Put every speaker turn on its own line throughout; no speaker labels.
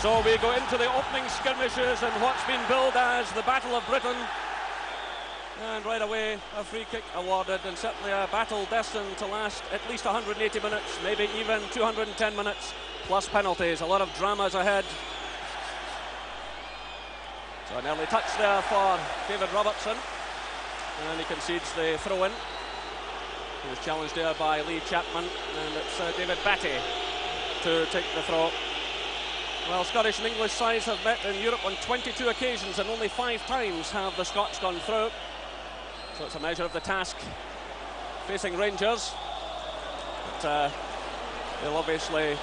So we go into the opening skirmishes and what's been billed as the Battle of Britain. And right away, a free kick awarded, and certainly a battle destined to last at least 180 minutes, maybe even 210 minutes, plus penalties. A lot of dramas ahead. So an early touch there for David Robertson, and he concedes the throw-in. He was challenged there by Lee Chapman, and it's David Batty to take the throw. Well, Scottish and English sides have met in Europe on 22 occasions, and only 5 times have the Scots gone through. So it's a measure of the task facing Rangers. But they'll obviously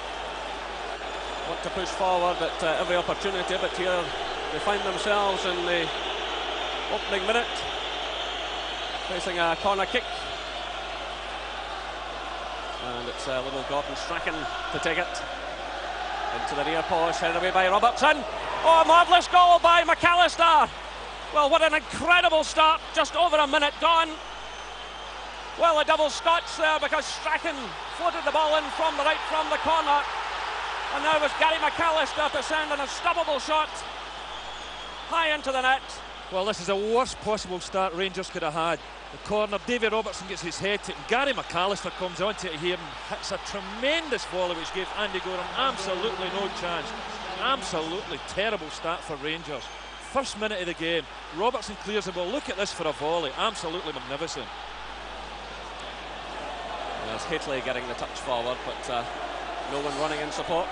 want to push forward at every opportunity, but here they find themselves in the opening minute facing a corner kick. And it's little Gordon Strachan to take it. Into the near post, headed away by Robertson. Oh, a marvellous goal by McAllister. Well, what an incredible start, just over a minute gone. Well, a double scotch there because Strachan floated the ball in from the right from the corner. And now it was Gary McAllister to send an unstoppable shot high into the net.
Well, this is the worst possible start Rangers could have had. The corner, David Robertson gets his head to it, and Gary McAllister comes onto it here and hits a tremendous volley which gave Andy Goran absolutely no chance. Absolutely terrible start for Rangers. First minute of the game, Robertson clears the ball. Look at this for a volley, absolutely magnificent.
There's Haitley getting the touch forward, but no one running in support.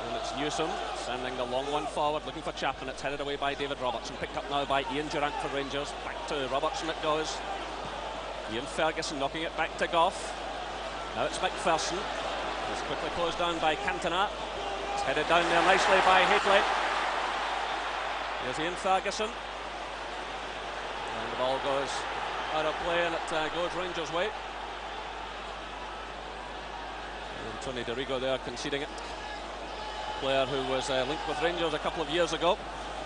And it's Newsom sending the long one forward, looking for Chapman. It's headed away by David Robertson, picked up now by Ian Durrant for Rangers. Back to Robertson it goes. Ian Ferguson knocking it back to Goff. Now it's McPherson. It's quickly closed down by Cantona. It's headed down there nicely by Haitley. Here's Ian Ferguson. And the ball goes out of play, and it goes Rangers' way. And Tony Dorigo there conceding it. Player who was linked with Rangers a couple of years ago,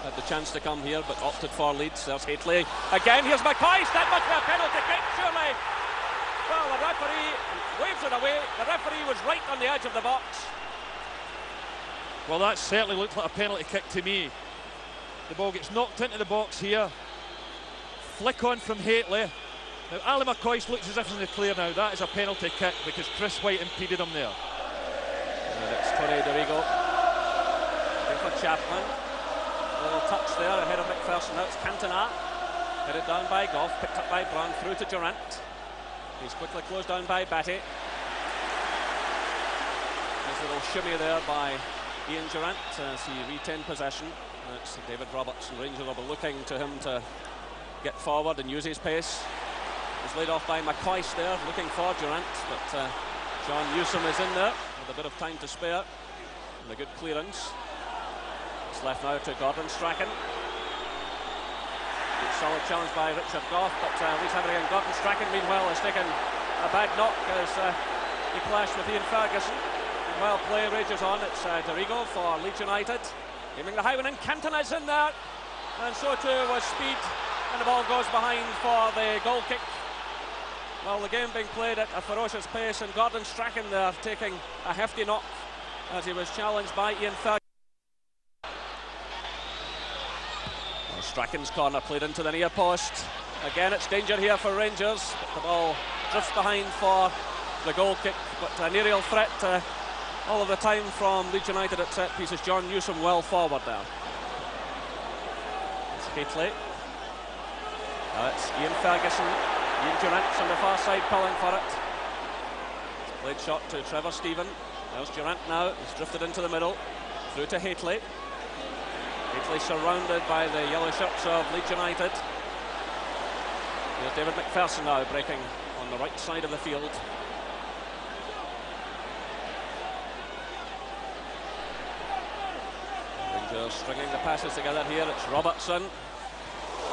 had the chance to come here but opted for Leeds. There's Haitley again. Here's McCoist. That must be a penalty kick, surely. Well, the referee waves it away. The referee was right on the edge of the box.
Well, that certainly looked like a penalty kick to me. The ball gets knocked into the box here. Flick on from Haitley. Now Ali McCoist looks as if he's in the clear now. That is a penalty kick because Chris White impeded him there.
And it's Tony Dorigo for Chapman. A little touch there ahead of McPherson. Now it's Cantona. Headed down by Goff, picked up by Brown, through to Durrant. He's quickly closed down by Batty. Nice little shimmy there by Ian Durrant as he retained possession. It's David Robertson. Rangers will be looking to him to get forward and use his pace. It's laid off by McCoist there, looking for Durrant, but John Newsom is in there with a bit of time to spare and a good clearance. It's left now to Gordon Strachan. Good solid challenge by Richard Goff, but Leeds have it again. Gordon Strachan, meanwhile, has taken a bad knock as he clashed with Ian Ferguson. And while play rages on, it's Dorigo for Leeds United. Aiming the high one, and Cantona's in there. And so too was Speed, and the ball goes behind for the goal kick. Well, the game being played at a ferocious pace, and Gordon Strachan there taking a hefty knock as he was challenged by Ian Ferguson. Strachan's corner played into the near post. Again, it's danger here for Rangers. The ball drifts behind for the goal kick, but an aerial threat all of the time from Leeds United at set pieces. John Newsom well forward there. It's Haitley. It's Ian Ferguson. Ian Durrant's on the far side pulling for it. Played shot to Trevor Stephen. There's Durrant now. He's drifted into the middle. Through to Haitley. Haitley surrounded by the yellow shirts of Leeds United. Here's David McPherson now breaking on the right side of the field. Rangers stringing the passes together here. It's Robertson.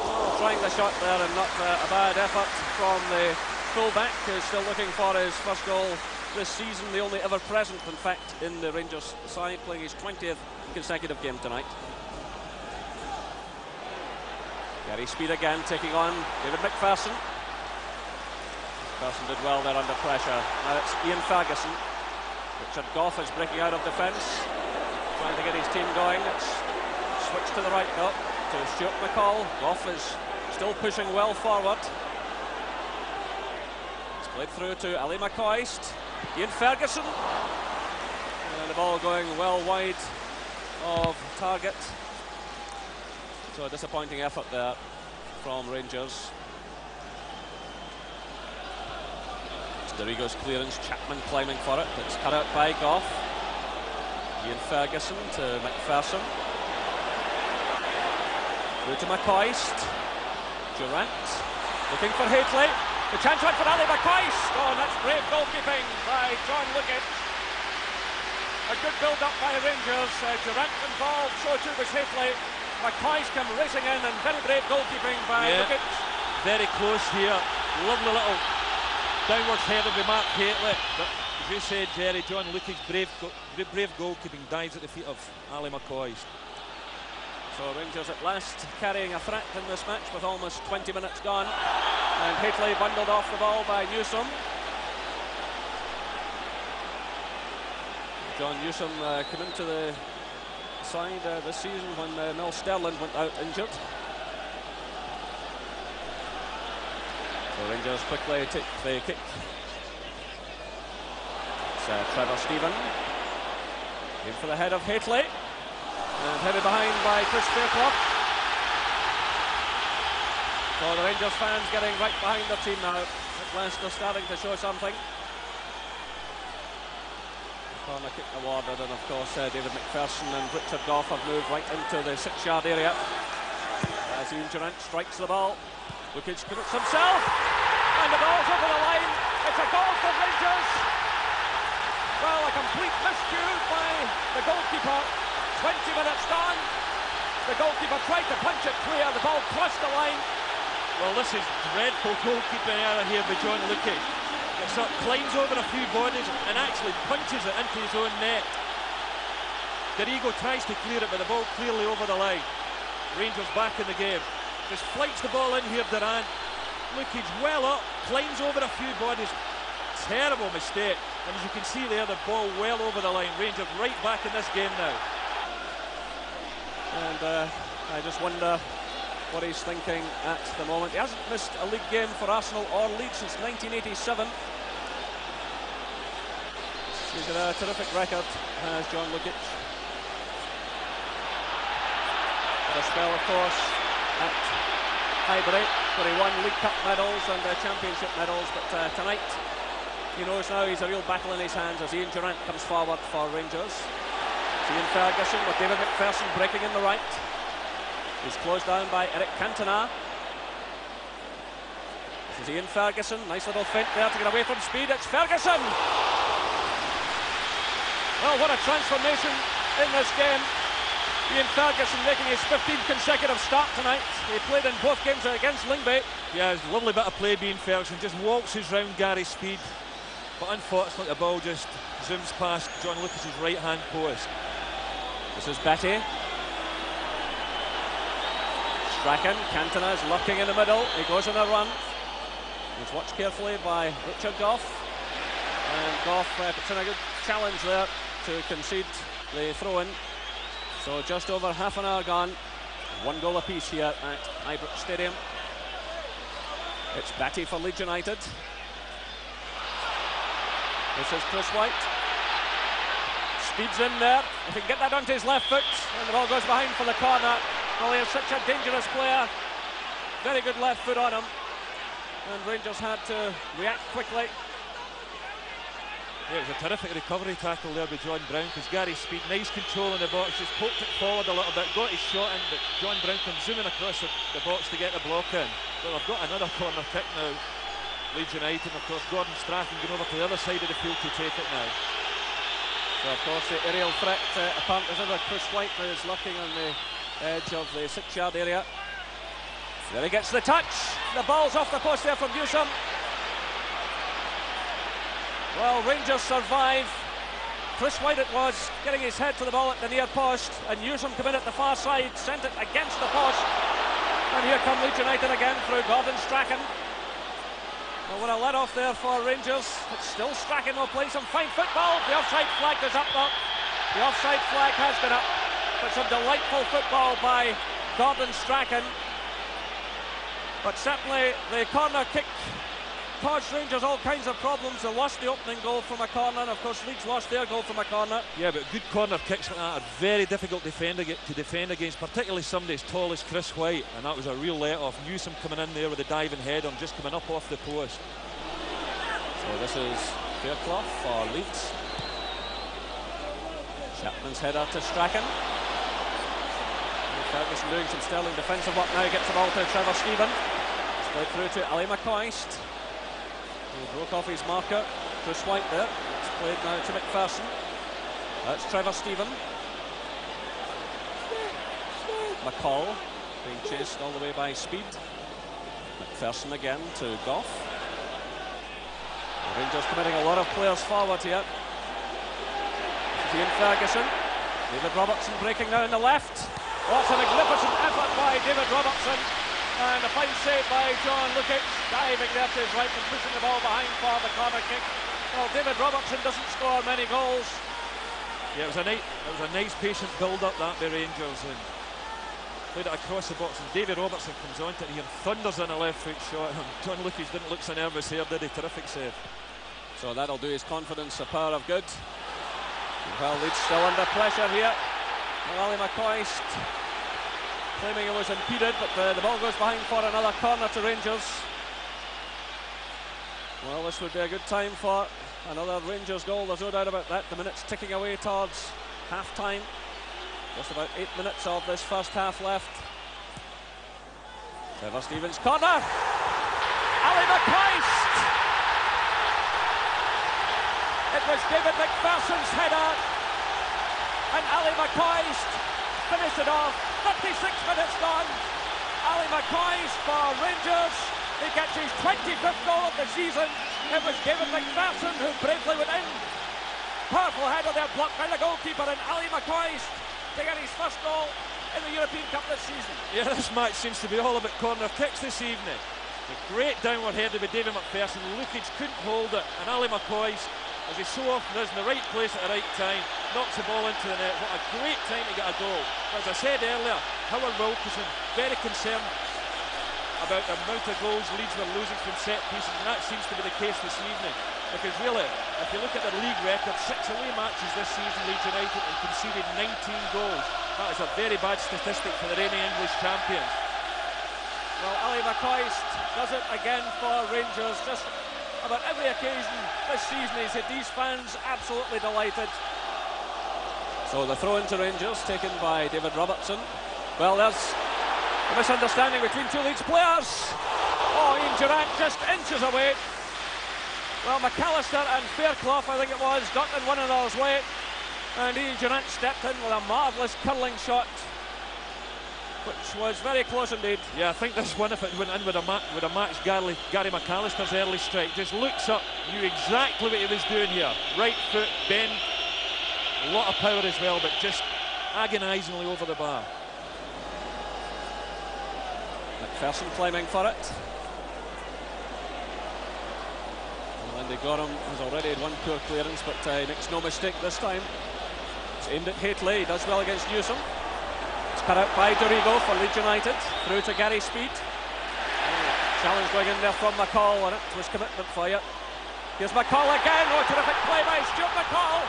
Oh, trying the shot there, and not a bad effort from the full-back, who's still looking for his first goal this season, the only ever present, in fact, in the Rangers side, playing his 20th consecutive game tonight. Gary Speed again taking on David McPherson. McPherson did well there under pressure. Now it's Ian Ferguson. Richard Goff is breaking out of defence. trying to get his team going. It's switched to the right now to Stuart McCall. Goff is still pushing well forward. It's played through to Ali McCoist. Ian Ferguson. And the ball going well wide of target. So a disappointing effort there from Rangers. It's Dorigo's clearance, Chapman climbing for it. It's cut out by Goff. Ian Ferguson to McPherson. Through to McCoist. Durant looking for Haitley. The chance went for Ali McCoist. Oh, and that's brave goalkeeping by John Lukic. A good build-up by Rangers. Durant involved, so too was Haitley. McCoist came racing in, and very brave goalkeeping by Lukic.
Very close here. Lovely little downwards header by Mark Haitley. But as you said, Jerry, John Lukic's brave goalkeeping dives at the feet of Ali McCoist.
So Rangers at last carrying a threat in this match with almost 20 minutes gone. And Haitley bundled off the ball by Newsom. John Newsom came into the side this season when Mel Sterling went out injured. So Rangers quickly take the kick. It's Trevor Stephen. In for the head of Haitley. And headed behind by Chris Fairclough. So the Rangers fans getting right behind their team now. At last they're starting to show something. Corner kick awarded, and of course David McPherson and Richard Goff have moved right into the 6-yard area. As Ian Durant strikes the ball. Lukic commits himself. And the ball's over the line. It's a goal for Rangers. Well, a complete miscue by the goalkeeper. 20 minutes gone. The goalkeeper tried to punch it clear. The ball crossed the line.
Well, this is dreadful goalkeeping error here by John Lukic. It sort of climbs over a few bodies and actually punches it into his own net. Dorigo tries to clear it, but the ball clearly over the line. Rangers back in the game. Just flights the ball in here, Durant. Lukic well up, climbs over a few bodies. Terrible mistake. And as you can see there, the ball well over the line. Rangers right back in this game now.
And I just wonder what he's thinking at the moment. He hasn't missed a league game for Arsenal or Leeds since 1987. He's got a terrific record, has John Lukic. Had a spell, of course, at Highbury, where he won League Cup medals and Championship medals, but tonight he knows now he's a real battle in his hands as Ian Durant comes forward for Rangers. Ian Ferguson with David McPherson breaking in the right. He's closed down by Eric Cantona. This is Ian Ferguson. Nice little feint there to get away from speed. It's Ferguson! Well, what a transformation in this game. Ian Ferguson making his 15th consecutive start tonight. He played in both games against Lyngby.
Yeah, it's a lovely bit of play being Ferguson. Just waltzes round Gary Speed. But unfortunately, the ball just zooms past John Lucas's right-hand post.
This is Betty. Strachan, Cantona's lurking in the middle. He goes on a run. He's watched carefully by Richard Goff. And Goff puts in a good challenge there to concede the throw-in. So just over half an hour gone. 1 goal apiece here at Ibrox Stadium. It's Batty for Leeds United. This is Chris White. Speeds in there. If he can get that onto his left foot, and the ball goes behind for the corner. Well, he is such a dangerous player. Very good left foot on him. And Rangers had to react quickly.
Yeah, it was a terrific recovery tackle there by John Brown, because Gary Speed, nice control in the box, just poked it forward a little bit, got his shot in, but John Brown comes zooming across the box to get the block in. Well, I've got another corner kick now, Leeds United, and of course Gordon Strachan going over to the other side of the field to take it now.
So of course the aerial threat apparent as ever. Chris White is lurking on the edge of the 6-yard area. There he gets the touch. The ball's off the post there from Newsom. Well, Rangers survive. Chris White it was, getting his head to the ball at the near post, and Newsom come in at the far side, sent it against the post. And here come Leeds United again through Gordon Strachan. Well, what a let-off there for Rangers. It's still Strachan will play some fine football. The offside flag goes up though. The offside flag has been up, but some delightful football by Gordon Strachan. But certainly the corner kick caused Rangers all kinds of problems. They lost the opening goal from a corner, and of course Leeds lost their goal from a corner. Yeah, but good corner kicks like that are very difficult to defend against, particularly somebody as tall as Chris White, and that was a real let-off. Newsom coming in there with a diving head on, just coming up off the post. So this is Fairclough for Leeds. Chapman's header to Strachan. Ferguson doing some sterling defensive work now, gets the ball to Trevor Stephen. Played through to Ali McCoist. He broke off his marker. Chris White there. It's played now to McPherson. That's Trevor Stephen. McCall being chased all the way by Speed. McPherson again to Goff. The Rangers committing a lot of players forward here. This is Ian Ferguson. David Robertson breaking now in the left. Oh, it's a magnificent effort by David Robertson. And a fine save by John Lukic, diving there to his right and pushing the ball behind for the corner kick. Well, David Robertson doesn't score many goals.
Yeah, it was a nice patient build-up that by Rangers, and played it across the box, and David Robertson comes onto it here and thunders in a left-foot shot. And John Lukic didn't look so nervous here, did he? Terrific save.
So that'll do his confidence a power of good. Well, Leeds still under pressure here. Ali McCoist claiming it was impeded, but the ball goes behind for another corner to Rangers. Well, this would be a good time for another Rangers goal, there's no doubt about that. The minutes ticking away towards half-time. Just about 8 minutes of this first half left. Trevor Stevens' corner. Ali McCoist! It was David McPherson's header, and Ali McCoist finished it off. 36 minutes gone. Ali McCoist for Rangers. He gets his 25th goal of the season. It was David McPherson who bravely went in. Powerful header there, blocked by the goalkeeper, and Ali McCoist to get his first goal in the European Cup this season.
Yeah, this match seems to be all about corner kicks this evening. A great downward header by David McPherson. Lukic couldn't hold it, and Ali McCoist, as he so often is, in the right place at the right time, knocks the ball into the net. What a great time to get a goal. As I said earlier, Howard Wilkinson very concerned about the amount of goals Leeds were losing from set pieces, and that seems to be the case this evening. Because really, if you look at their league record, 6 away matches this season, Leeds United, and conceded 19 goals. That is a very bad statistic for the reigning English champions.
Well, Ali McCoist does it again for Rangers. Just about every occasion this season he's had these fans absolutely delighted. So the throw into Rangers taken by David Robertson. Well, there's a misunderstanding between two Leeds players. Oh, Ian Durrant just inches away. Well, McAllister and Fairclough, I think it was, got in one another's way, and Ian Durrant stepped in with a marvellous curling shot, which was very close indeed.
Yeah, I think this one, if it went in with a match Gary McAllister's early strike, just looks up, knew exactly what he was doing here. Right foot, bend, a lot of power as well, but just agonisingly over the bar.
McPherson climbing for it. Well, Andy Gorham has already had one poor clearance, but he makes no mistake this time. It's aimed at Haitley, he does well against Newsom. Cut out by Dorigo for Leeds United, through to Gary Speed. Challenge going in there from McCall, and it was commitment for you. Here's McCall again, oh, terrific play by Stuart McCall.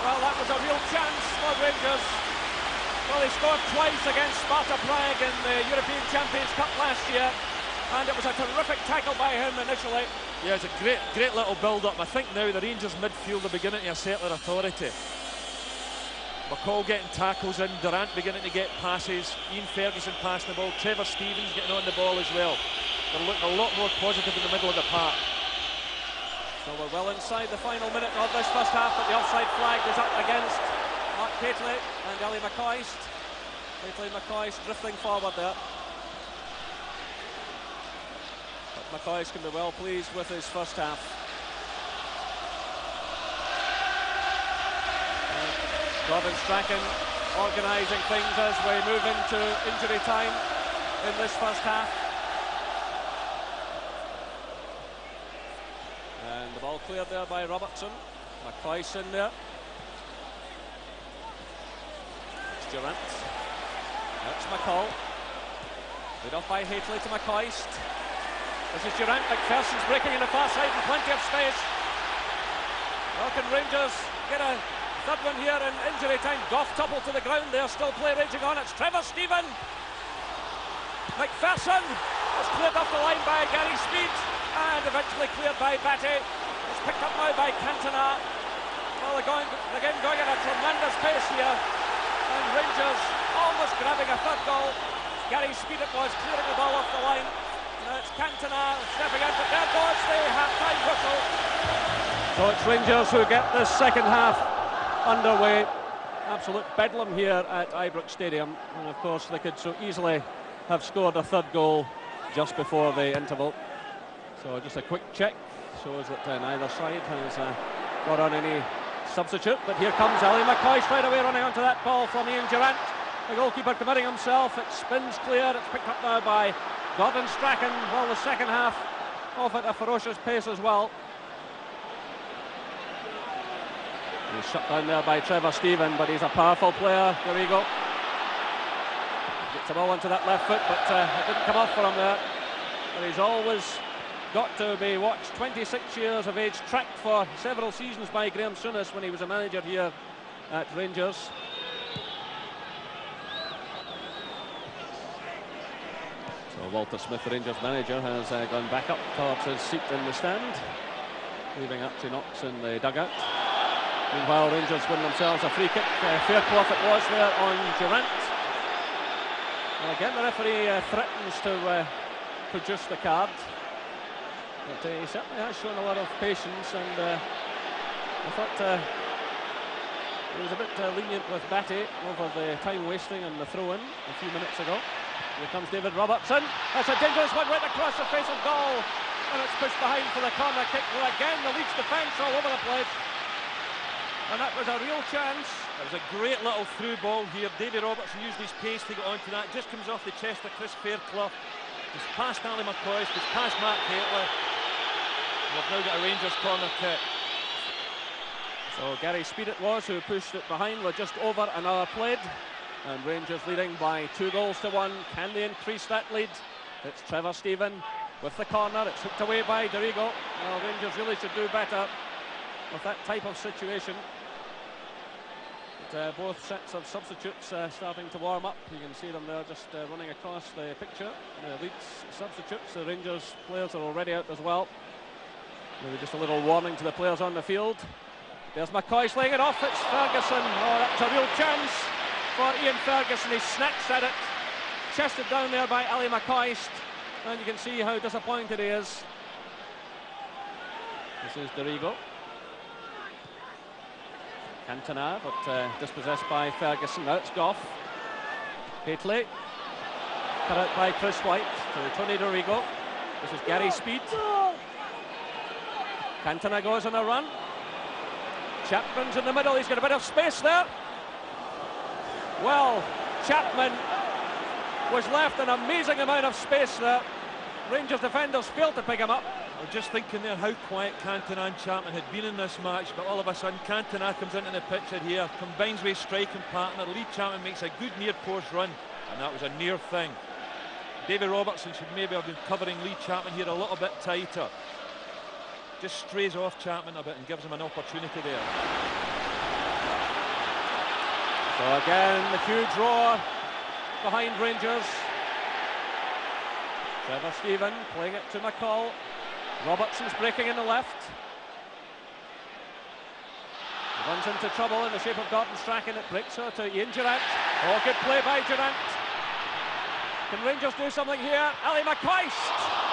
Well, that was a real chance for Rangers. Well, he scored twice against Sparta Prague in the European Champions Cup last year, and it was a terrific tackle by him initially.
Yeah, it's a great little build-up. I think now the Rangers midfield are beginning to assert their authority. McCall getting tackles in, Durrant beginning to get passes, Ian Ferguson passing the ball, Trevor Stevens getting on the ball as well. They're looking a lot more positive in the middle of the park.
So we're well inside the final minute of this first half, but the offside flag was up against Mark Haitley and Ali McCoist. Haitley and McCoist drifting forward there. But McCoist can be well pleased with his first half. Gordon Strachan organising things as we move into injury time in this first half. And the ball cleared there by Robertson. McCoy's in there. It's Durant. That's McCall. Lead off by Hateley to McCoist. This is Durant. McPherson's breaking in the far side and plenty of space. Well, can Rangers get a third one here in injury time? Goff toppled to the ground there, still play raging on. It's Trevor Stephen. McPherson is cleared off the line by Gary Speed and eventually cleared by Batty. It's picked up now by Cantona. Well, they're again going at a tremendous pace here, and Rangers almost grabbing a third goal. Gary Speed it was, clearing the ball off the line. Now it's Cantona stepping in, but there goes the half-time whistle. So it's Rangers who get this second half underway. Absolute bedlam here at Ibrox Stadium, and of course they could so easily have scored a third goal just before the interval. So just a quick check shows that neither side has got on any substitute, but here comes Ali McCoy straight away running onto that ball from Ian Durant. The goalkeeper committing himself, it spins clear, it's picked up now by Gordon Strachan. Well, the second half off at a ferocious pace as well. He's shut down there by Trevor Stephen, but he's a powerful player. There we go. Gets the ball onto that left foot, but it didn't come off for him there. But he's always got to be watched. 26 years of age, tracked for several seasons by Graham Souness when he was a manager here at Rangers. So Walter Smith, the Rangers manager, has gone back up towards his seat in the stand, leaving Archie Knox in the dugout. Meanwhile, Rangers win themselves a free kick. Fairclough it was there on Durant. Well, again, the referee threatens to produce the card. But he certainly has shown a lot of patience, and I thought he was a bit lenient with Batty over the time wasting and the throw-in a few minutes ago. Here comes David Robertson. That's a dangerous one right across the face of goal, and it's pushed behind for the corner kick. Well, again, the Leeds defence all over the place. And that was a real chance.
It was a great little through ball here. Davy Robertson used his pace to get onto that. Just comes off the chest of Chris Fairclough. Just past Ali McCoy, just past Mark Hateley. We've now got a Rangers corner kick.
So Gary Speed it was who pushed it behind with just over an hour played. And Rangers leading by 2-1. Can they increase that lead? It's Trevor Stephen with the corner. It's hooked away by Dorigo. Well, Rangers really should do better with that type of situation. But, both sets of substitutes starting to warm up. You can see them there just running across the picture. The Leeds substitutes, the Rangers players are already out as well. Maybe just a little warning to the players on the field. There's McCoy slaying it off. It's Ferguson. Oh, that's a real chance for Ian Ferguson. He snatched at it, chested down there by Ali McCoist, and you can see how disappointed he is. This is Dorigo. Cantona, but dispossessed by Ferguson. Now it's Goff. Hateley. Cut out by Chris White to Tony Dorigo. This is Gary Speed. Cantona goes on a run. Chapman's in the middle. He's got a bit of space there. Well, Chapman was left an amazing amount of space there. Rangers defenders failed to pick him up.
We're just thinking there how quiet Cantona and Chapman had been in this match, but all of a sudden Cantona comes into the picture here, combines with his striking partner. Lee Chapman makes a good near post run, and that was a near thing. Davy Robertson should maybe have been covering Lee Chapman here a little bit tighter. Just strays off Chapman a bit and gives him an opportunity there.
So again, the huge roar behind Rangers. Trevor Stephen playing it to McCall. Robertson's breaking in the left. He runs into trouble in the shape of Gordon Strachan. It breaks her to Ian Durant. Oh, good play by Durant. Can Rangers do something here? Ali McCoist.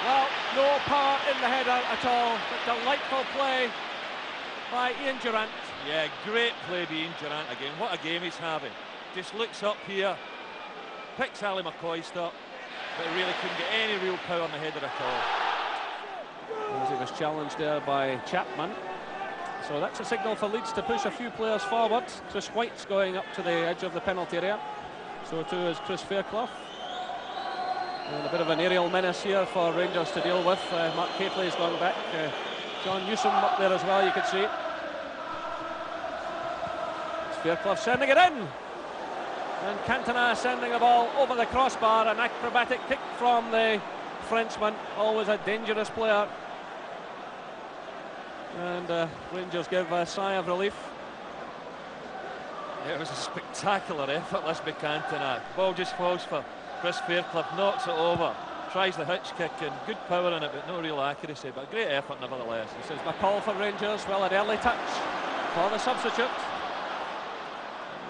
Well, no power in the header at all, but delightful play by Ian Durant.
Yeah, great play by Ian Durant again. What a game he's having. Just looks up here, picks Ali McCoist up, but he really couldn't get any real power on the header at all.
As he was challenged there by Chapman. So that's a signal for Leeds to push a few players forward. Chris White's going up to the edge of the penalty area. So too is Chris Fairclough. And a bit of an aerial menace here for Rangers to deal with. Mark Hateley's gone back John Newsom up there as well, you could see it. It's Fairclough sending it in. And Cantona sending the ball over the crossbar. An acrobatic kick from the Frenchman, always a dangerous player. And Rangers give a sigh of relief.
Yeah, it was a spectacular effort, let's be Cantona. Ball just falls for Chris Fairclough, knocks it over, tries the hitch kick, and good power in it, but no real accuracy. But a great effort nevertheless.
This is McCall for Rangers. Well, an early touch for the substitute.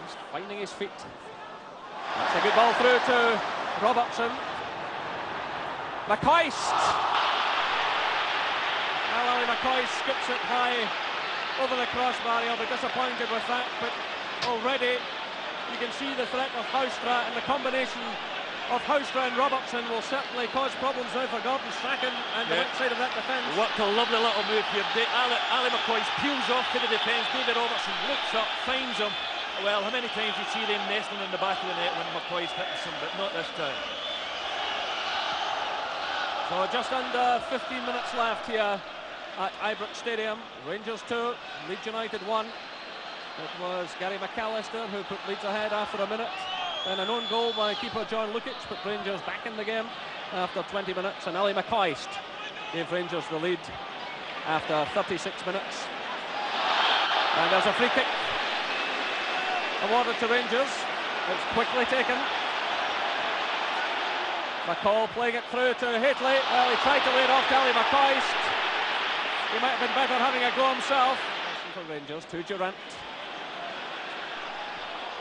He's finding his feet. That's a good ball through to Robertson. McCoist. Well, Ali McCoist scoops it high over the crossbar. He'll be disappointed with that, but already you can see the threat of Houstra, and the combination of Houstra and Robertson will certainly cause problems now for Gordon Strachan and the outside of that defence.
What a lovely little move here. Ali McCoist peels off to the defence. David Robertson looks up, finds him. Well, how many times you see them nestling in the back of the net when McCoist hits them, but not this time.
So just under 15 minutes left here at Ibrox Stadium. Rangers 2, Leeds United 1. It was Gary McAllister who put Leeds ahead after a minute. Then an own goal by keeper John Lukic put Rangers back in the game after 20 minutes. And Ali McCoist gave Rangers the lead after 36 minutes. And there's a free kick awarded to Rangers. It's quickly taken. McCall playing it through to Haitley. Well, he tried to lay it off to Ali McCoist. He might have been better having a go himself. For Rangers to Durant.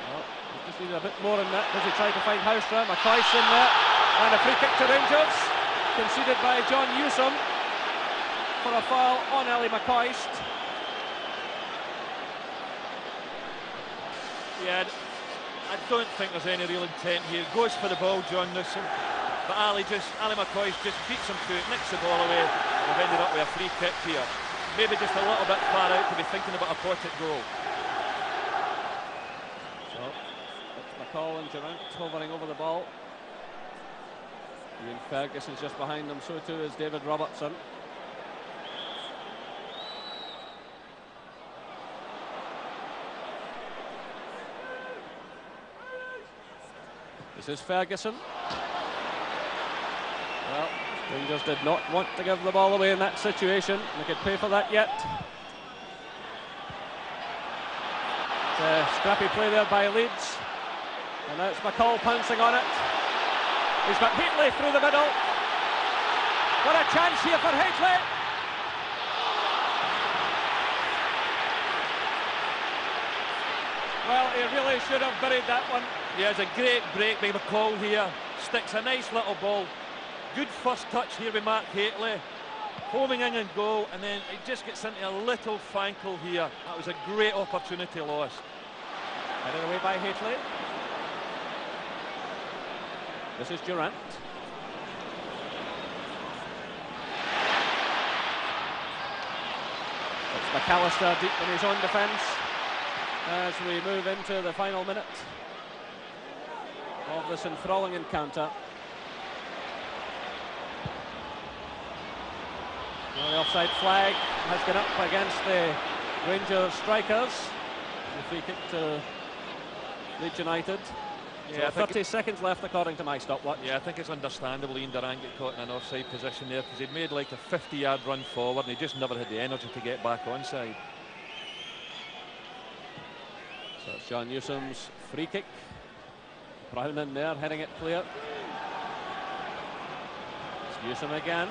Well, he just needed a bit more in that as he tried to find Houstra. McCoist in there. And a free kick to Rangers. Conceded by John Newsom for a foul on Ali McCoist.
Yeah, I don't think there's any real intent here. Goes for the ball, John Newsom. But Ali McCoist just beats him to it, nicks the ball away. We've ended up with a free kick here. Maybe just a little bit far out to be thinking about a potted goal.
So, it's McCall and Durant hovering over the ball. Ian Ferguson's just behind them, so too is David Robertson. This is Ferguson. Well, Rangers did not want to give the ball away in that situation. They could pay for that yet. It's a scrappy play there by Leeds. And now it's McCall pouncing on it. He's got Haitley through the middle. What a chance here for Haitley. Well, he really should have buried that one.
Yeah, it's a great break by McCall here. Sticks a nice little ball. Good first touch here with Mark Haitley. Homing in and goal, and then it just gets into a little fankle here. That was a great opportunity lost.
Headed away by Haitley. This is Durant. It's McAllister deep in his own defence as we move into the final minute of this enthralling encounter. Well, the offside flag has gone up against the Rangers strikers. The free kick to Leeds United. Yeah, so 30 seconds left according to my stopwatch.
Yeah, I think it's understandable Ian Durant got caught in an offside position there because he'd made like a 50-yard run forward and he just never had the energy to get back onside.
So it's John Newsom's free kick. Brown in there, heading it clear. It's Newsom again.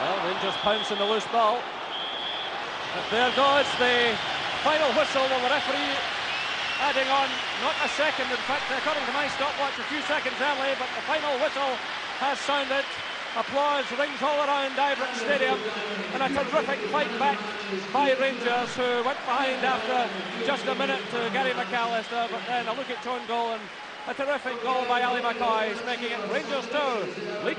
Well, Rangers pounce on the loose ball. But there goes the final whistle, with the referee adding on not a second, in fact, according to my stopwatch, a few seconds early, but the final whistle has sounded. Applause rings all around Ibrox Stadium, and a terrific fight back by Rangers, who went behind after just a minute to Gary McAllister, but then a look at own goal and a terrific goal by Ali McCoist, making it Rangers 2.